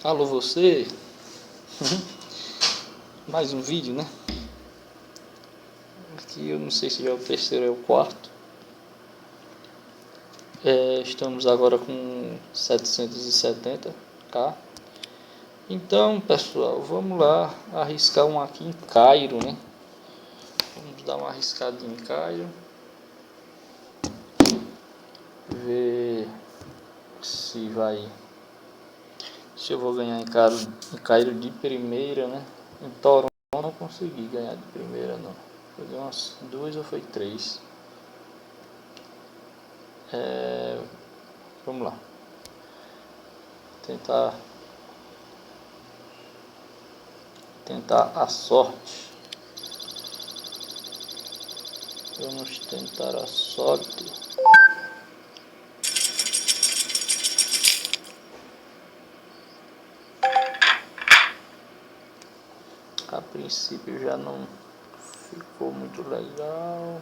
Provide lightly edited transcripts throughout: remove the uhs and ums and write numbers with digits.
Alô você, mais um vídeo, né? Aqui eu não sei se já é o terceiro ou o quarto. Estamos agora com 770k. Então pessoal, vamos lá arriscar um aqui em Cairo, né? Vamos dar uma arriscadinha em Cairo. Ver se eu vou ganhar em Cairo de primeira, né? Em Toronto eu não consegui ganhar de primeira não. Foi umas duas ou foi três. Vamos lá. Tentar a sorte. Vamos tentar a sorte. A princípio já não ficou muito legal,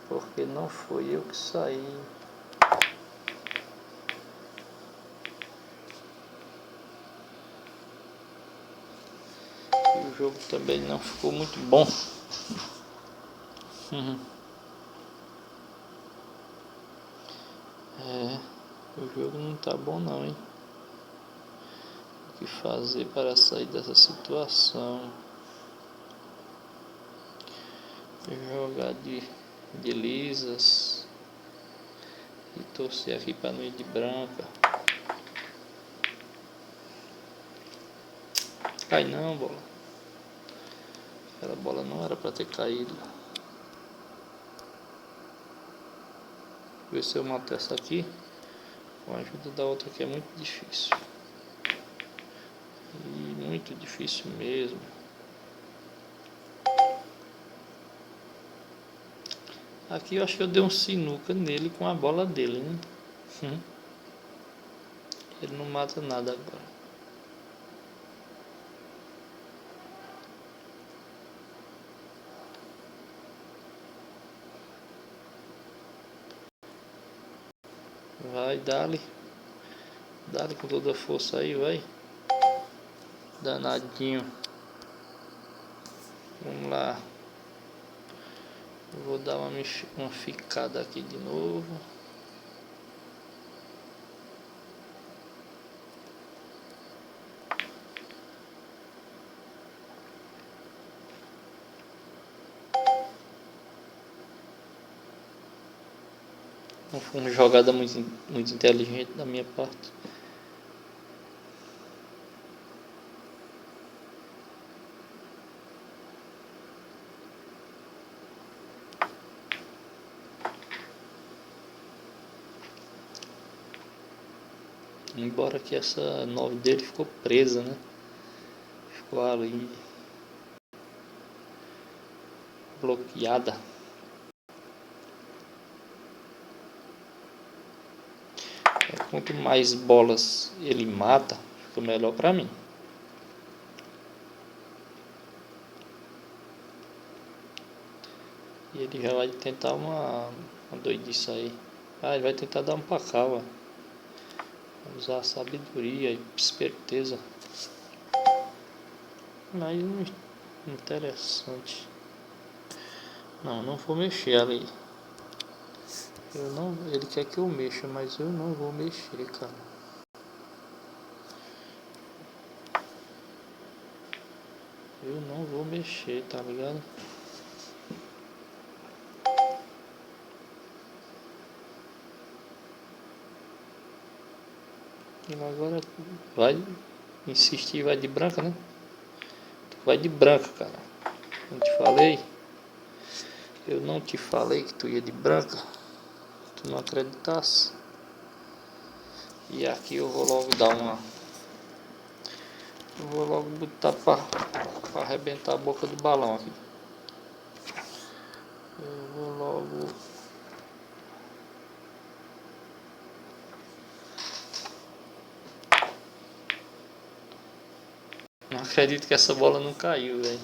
porque não foi eu que saí. E o jogo também não ficou muito bom. O jogo não tá bom não, hein? O que fazer para sair dessa situação? Jogar de lisas e torcer aqui para não ir de branca. Cai não, bola. Aquela bola não era para ter caído. Ver se eu mato essa aqui com a ajuda da outra, que é muito difícil. E muito difícil mesmo. Aqui eu acho que eu dei um sinuca nele com a bola dele, né? Ele não mata nada agora. Vai, dale. Dale com toda a força aí, vai. Danadinho. Vamos lá. Eu vou dar uma ficada aqui de novo. Não foi uma jogada muito inteligente da minha parte. Embora que essa 9 dele ficou presa, né? Ficou ali bloqueada. Quanto mais bolas ele mata, fica melhor pra mim. E ele já vai tentar uma doidice aí. Ele vai tentar dar um pra cá, ó. Usar sabedoria e esperteza. Mas interessante. Não vou mexer ali. Ele quer que eu mexa, mas eu não vou mexer, cara. Eu não vou mexer, tá ligado? Ele agora vai insistir, vai de branca, né? Tu vai de branca, cara. Não te falei? Eu não te falei que tu ia de branca? Tu não acreditasse? E aqui eu vou logo dar uma... Eu vou logo botar pra arrebentar a boca do balão aqui. Eu vou logo... Não acredito que essa bola não caiu, velho.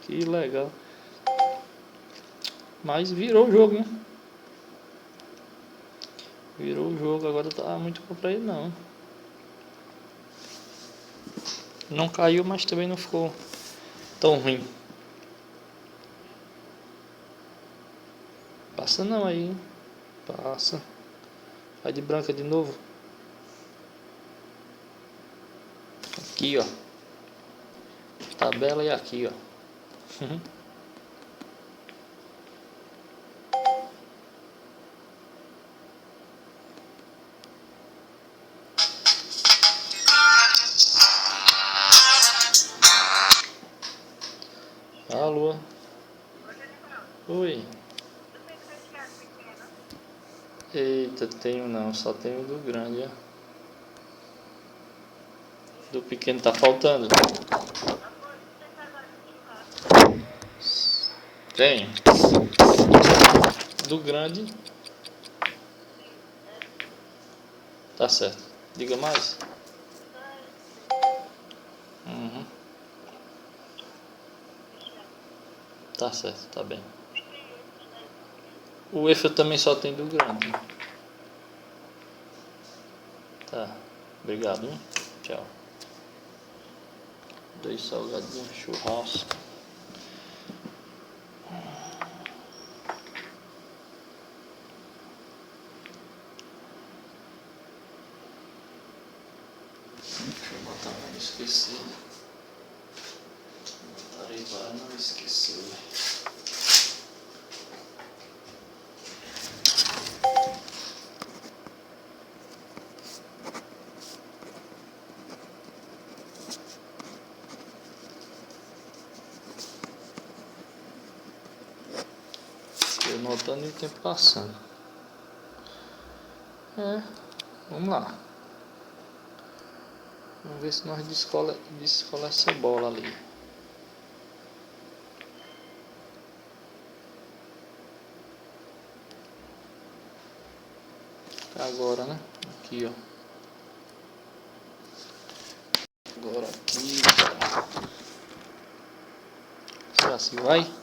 Que legal. Mas virou o jogo, né? Virou o jogo, agora tá muito bom pra ele não. Não caiu, mas também não ficou tão ruim. Passa não aí, hein? Passa. Vai de branca de novo. Aqui, ó. Tabela e aqui, ó. Alô? Oi. Eita, tenho não, só tenho do grande, ó. Do pequeno tá faltando. Tenho. Do grande. Tá certo. Diga mais. Uhum. Tá certo, tá bem. O EFA também só tem do grande. Tá. Obrigado, hein? Tchau. 2 salgadinhos, churrasco. Deixa eu botar pra não esquecer. Botarei para não esquecer. Eu notando e o tempo passando. Vamos lá. Vamos ver se nós descola essa bola ali. Agora, né? Aqui, ó. Agora aqui. Será que vai?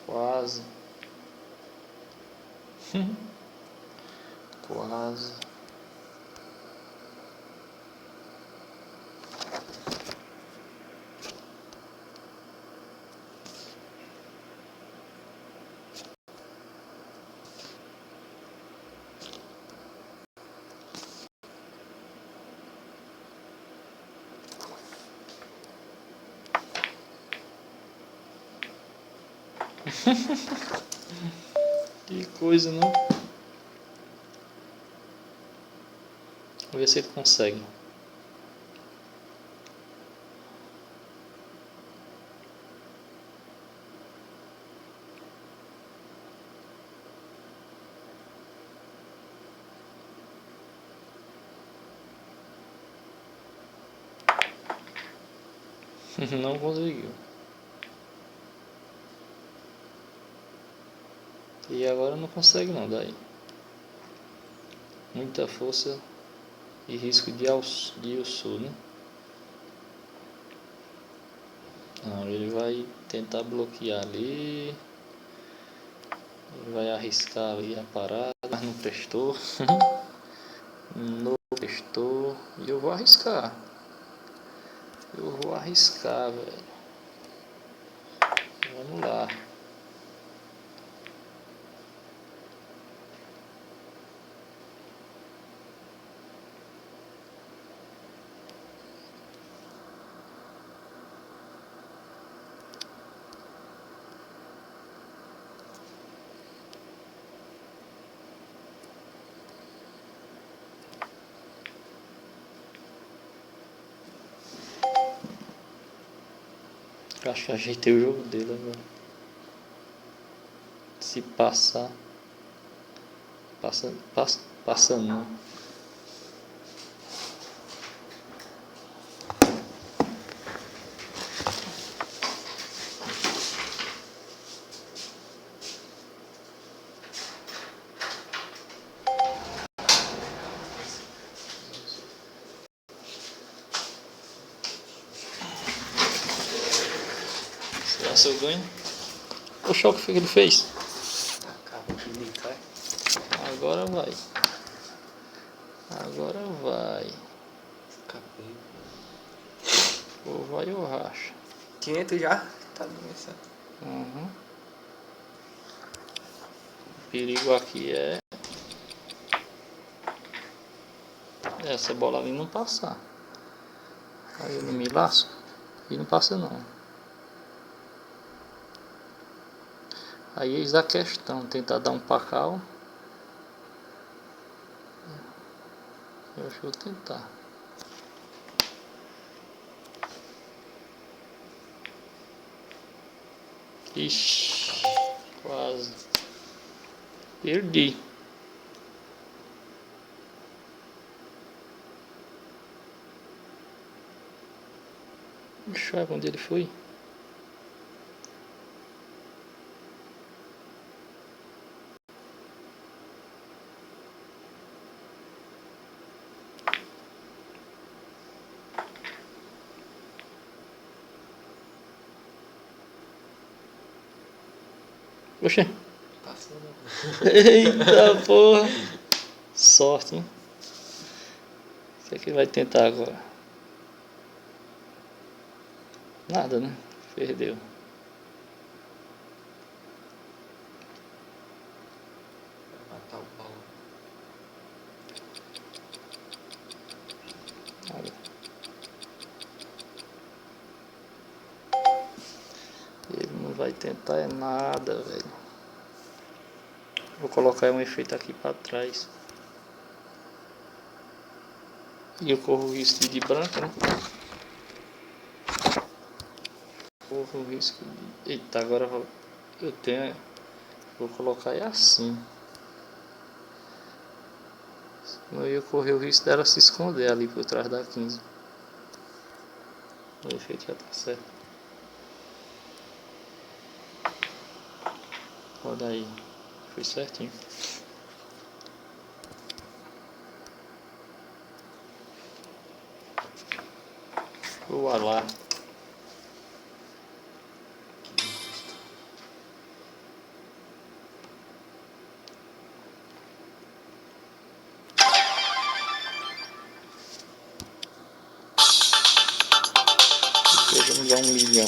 Quase. Quase. Que coisa, não? Vamos ver se ele consegue. Não conseguiu. E agora não consegue não, daí. Muita força e risco de Ilsu, né? Não, ele vai tentar bloquear ali. Ele vai arriscar ali a parada, mas não prestou. Não prestou. E eu vou arriscar. Velho. Vamos lá. Eu acho que ajeitei o jogo dele agora. Se passar. Passa não. Será que eu ganho? O choque que ele fez. Acaba de ligar. Agora vai. Agora vai. Escapei. Ou vai ou racha. 500 já? Tá começando. Uhum. O perigo aqui é essa bola ali não passar. Aí eu não me lasco. E não passa não. Aí eis a questão, tentar dar um pacal. Eu acho que vou tentar. Ixi, quase. Perdi. Deixa eu ver onde ele foi. Oxê. Passou, né? Eita porra. Sorte, hein? O que é que vai tentar agora? Nada, né? Perdeu. Vai matar o pau. Nada. Ele não vai tentar é nada, velho. Vou colocar um efeito aqui pra trás. E eu corro o risco de branca, né? Corro o risco de... Eita, agora eu tenho... Vou colocar assim. Senão eu ia correr o risco dela se esconder ali por trás da 15. O efeito já tá certo. Olha aí. Foi certinho. Boa lá. Chegamos a 1 milhão.